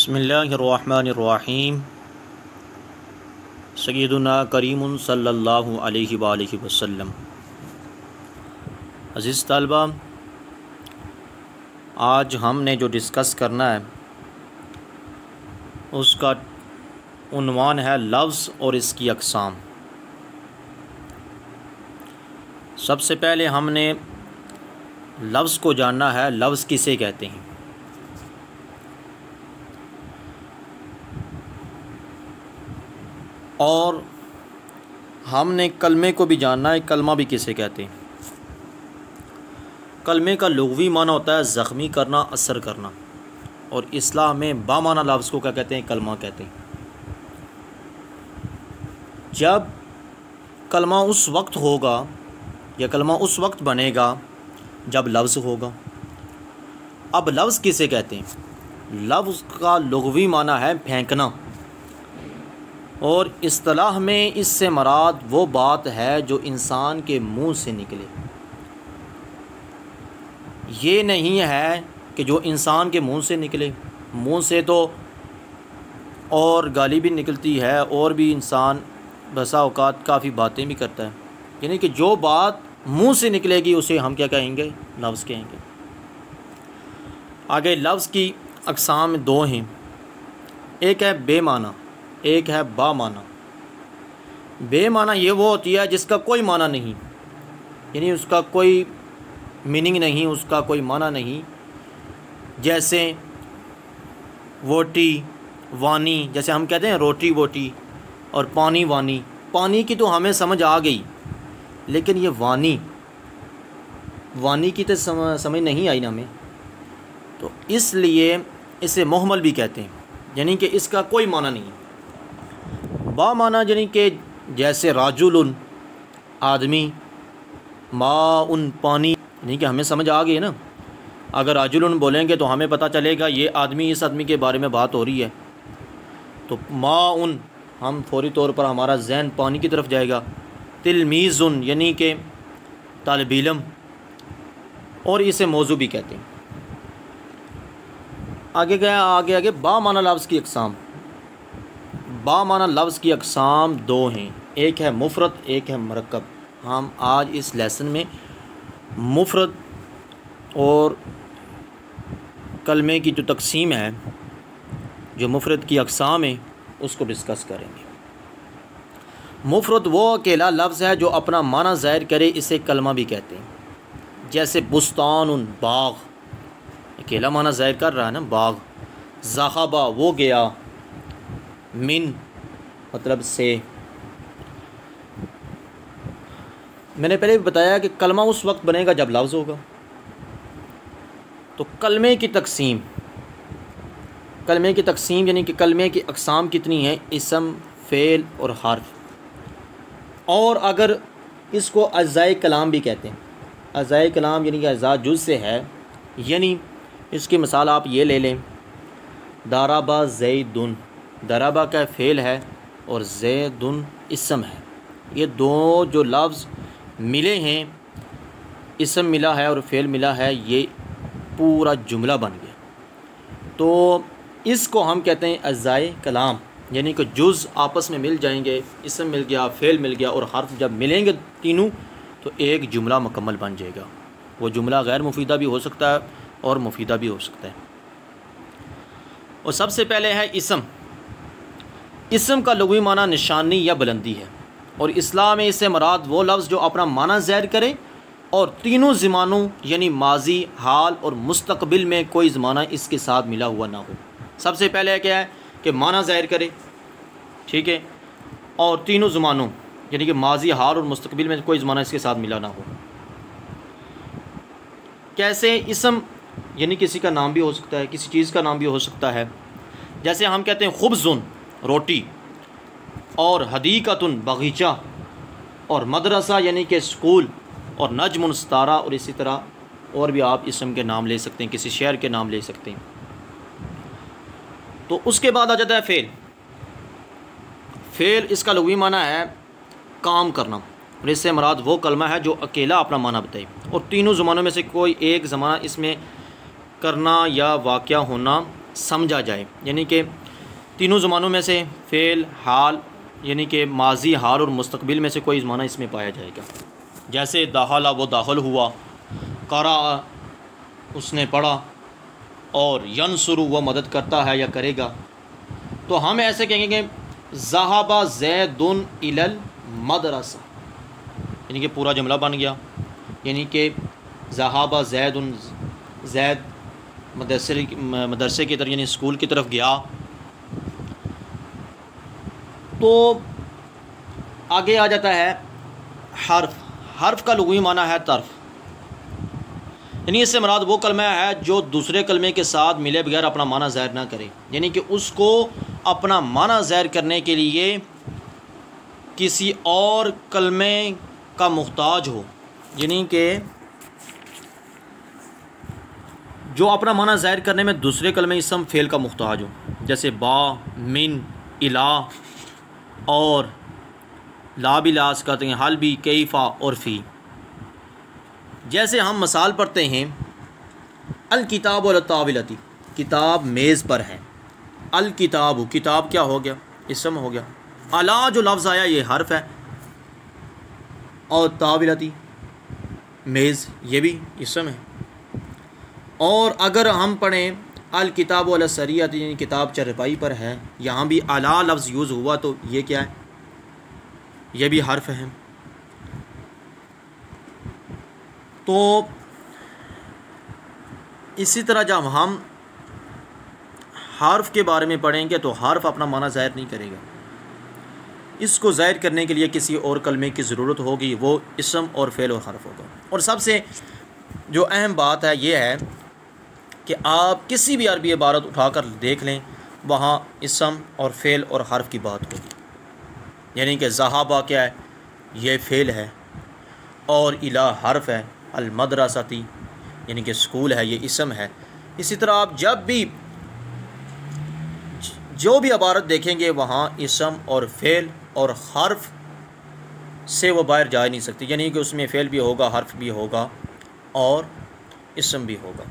बिस्मिल्लाहिर्रहमानिर्रहीम। सय्यदुना करीमुन सल्लल्लाहु अलैहि वसल्लम। अज़ीज़ तलबा, आज हमने जो डिस्कस करना है उसका उन्वान है लफ्ज़ और इसकी अक़साम। सबसे पहले हमने लफ्ज़ को जानना है, लफ्ज़ किसे कहते हैं। और हमने कलमे को भी जानना है, कलमा भी किसे कहते हैं। कलमे का लुग़वी माना होता है ज़ख्मी करना, असर करना, और इस्लाह में बामाना लफ्ज़ को क्या कहते हैं? कलमा कहते हैं। जब कलमा उस वक्त होगा या कलमा उस वक्त बनेगा जब लफ्ज़ होगा। अब लफ्ज़ किसे कहते हैं? लफ्ज़ का लुग़वी माना है फेंकना, और इस्तिलाह में इससे मराद वो बात है जो इंसान के मुंह से निकले। ये नहीं है कि जो इंसान के मुंह से निकले, मुंह से तो और गाली भी निकलती है, और भी इंसान बसा औकात काफ़ी बातें भी करता है। यानी कि जो बात मुंह से निकलेगी उसे हम क्या कहेंगे? लफ्ज़ कहेंगे। आगे लफ्ज़ की अक़साम दो हैं, एक है बेमाना, एक है बामाना। बेमाना ये वो होती है जिसका कोई माना नहीं, यानी उसका कोई मीनिंग नहीं, उसका कोई माना नहीं। जैसे वोटी वानी, जैसे हम कहते हैं रोटी वोटी और पानी वानी। पानी की तो हमें समझ आ गई, लेकिन ये वानी की तो समझ नहीं आई ना हमें, तो इसलिए इसे मुहम्मल भी कहते हैं, यानी कि इसका कोई माना नहीं। बामाना यानी कि जैसे राजुलन आदमी, माउन पानी, यानी कि हमें समझ आ गई है ना। अगर राजुलन बोलेंगे तो हमें पता चलेगा ये आदमी, इस आदमी के बारे में बात हो रही है। तो माउन, हम फौरी तौर पर हमारा जहन पानी की तरफ जाएगा। तिलमीज़ुन यानी कि तालिब इल्म, और इसे मौजू भी कहते हैं। आगे गया आगे बामाना लफ्ज़ की अक़साम। बामाना लफ्ज़ की अक़साम दो हैं, एक है मुफ़रद, एक है मरकब। हम आज इस लेसन में मुफ़रद और कलमे की जो तक़सीम है, जो मुफ़रद की अक़साम है, उसको डिस्कस करेंगे। मुफ़रद वो अकेला लफ्ज़ है जो अपना माना ज़ाहिर करे, इसे कलमा भी कहते हैं। जैसे बुस्तानुन बाग़, अकेला माना ज़ाहिर कर रहा है ना, बाग़। ज़हाबा वो गया, मिन मतलब से। मैंने पहले भी बताया कि कलमा उस वक्त बनेगा जब लफ्ज़ होगा। तो कलमे की तक़सीम यानी कि कलमे की अक़साम कितनी है? इसम, फ़ेल और हर्फ। और अगर इसको अज़ाए कलाम भी कहते हैं। अज़ाए कलाम यानी कि अज़ा जुज़ से है, यानी इसकी मिसाल आप ये ले लें, दाराबा ज़ैदुन, दराबा का फ़ेल है और ज़ैदुन इसम है। ये दो जो लफ्ज़ मिले हैं, इसम मिला है और फ़ेल मिला है, ये पूरा जुमला बन गया। तो इसको हम कहते हैं अज़ाए कलाम, यानी कि जुज़ आपस में मिल जाएंगे, इसम मिल गया, फ़ेल मिल गया और हर्फ जब मिलेंगे तीनों, तो एक जुमला मुकम्मल बन जाएगा। वो जुमला गैर मुफीदा भी हो सकता है और मुफीदा भी हो सकता है। और सबसे पहले है इसम। इसम का लुग़वी माना निशानी या बुलंदी है, और इस्लाम में इससे मराद वो लफ्ज़ जो अपना माना ज़ाहिर करे और तीनों ज़मानों यानी माजी, हाल और मुस्तक़बिल में कोई ज़माना इसके साथ मिला हुआ ना हो। सबसे पहले क्या है कि माना ज़ाहिर करे, ठीक है, और तीनों ज़मानों यानी कि माजी, हाल और मुस्तक़बिल में कोई ज़माना इसके साथ मिला ना हो। कैसे? इसम यानी किसी का नाम भी हो सकता है, किसी चीज़ का नाम भी हो सकता है। जैसे हम कहते हैं खुब्ज़ुन रोटी, और हदीक़तुन बगीचा, और मदरसा यानी कि स्कूल, और नजमुन सितारा, और इसी तरह और भी आप इसम के नाम ले सकते हैं, किसी शहर के नाम ले सकते हैं। तो उसके बाद आ जाता है फ़ेल। फ़ेल इसका लुग़वी माना है काम करना, और इससे मुराद वो कलमा है जो अकेला अपना माना बताए और तीनों ज़मानों में से कोई एक ज़माना इसमें करना या वाक़या होना समझा जाए, यानी कि तीनों ज़मानों में से फ़ेल, हाल यानी कि माजी, हाल और मुस्तकबिल में से कोई ज़माना इसमें पाया जाएगा। जैसे दाखला वो दाखिल हुआ, करा उसने पढ़ा, और यनसुरु वो मदद करता है या करेगा। तो हम ऐसे कहेंगे ज़हाबा ज़ैदुन इलल मदरसा, यानी कि पूरा जुमला बन गया, यानी कि ज़हाबा ज़ैदुन, ज़ैद मदरसे की तरफ यानी स्कूल की तरफ गया। तो आगे आ जाता है हर्फ। हर्फ का लुग़वी माना है तर्फ, यानी इससे मुराद वो कलमा है जो दूसरे कलमे के साथ मिले बगैर अपना माना ज़ाहिर ना करे, यानी कि उसको अपना माना ज़ाहिर करने के लिए किसी और कलमे का मुख्ताज हो, यानी कि जो अपना माना ज़ाहिर करने में दूसरे कलमे इसम फ़ेल का मुख्ताज हो, जैसे बा, मिन, इला और ला भी लास कहते हैं, हल भी, कैफ़ा और फ़ी। जैसे हम मिसाल पढ़ते हैं अल किताब और ताविलती, किताब मेज़ पर है। अल किताब, किताब क्या हो गया, इसम हो गया। अला जो लफ्ज़ आया ये हर्फ है, और ताविलती मेज़ ये भी इसम है। और अगर हम पढ़ें अल किताब वाला सरियत, यानी किताब चरपाई पर है, यहाँ भी अला लफ्ज़ यूज़ हुआ, तो ये क्या है, ये भी हर्फ है। तो इसी तरह जब हम हर्फ के बारे में पढ़ेंगे तो हर्फ अपना माना ज़ाहिर नहीं करेगा, इसको ज़ाहिर करने के लिए किसी और कलमे की ज़रूरत होगी, वो इसम और फ़ेल और हर्फ होगा। और सबसे जो अहम बात है ये है कि आप किसी भी अरबी इबारत उठाकर देख लें, वहाँ इसम और फ़ेल और हर्फ की बात होगी। यानी कि ज़हाबा क्या है, ये फ़ेल है, और इला हर्फ है, अल मदरसती यानी कि स्कूल है, ये इसम है। इसी तरह आप जब भी जो भी इबारत देखेंगे वहाँ इसम और फ़ेल और हर्फ से वो बाहर जा नहीं सकती, यानी कि उसमें फ़ेल भी होगा, हर्फ भी होगा और इसम भी होगा।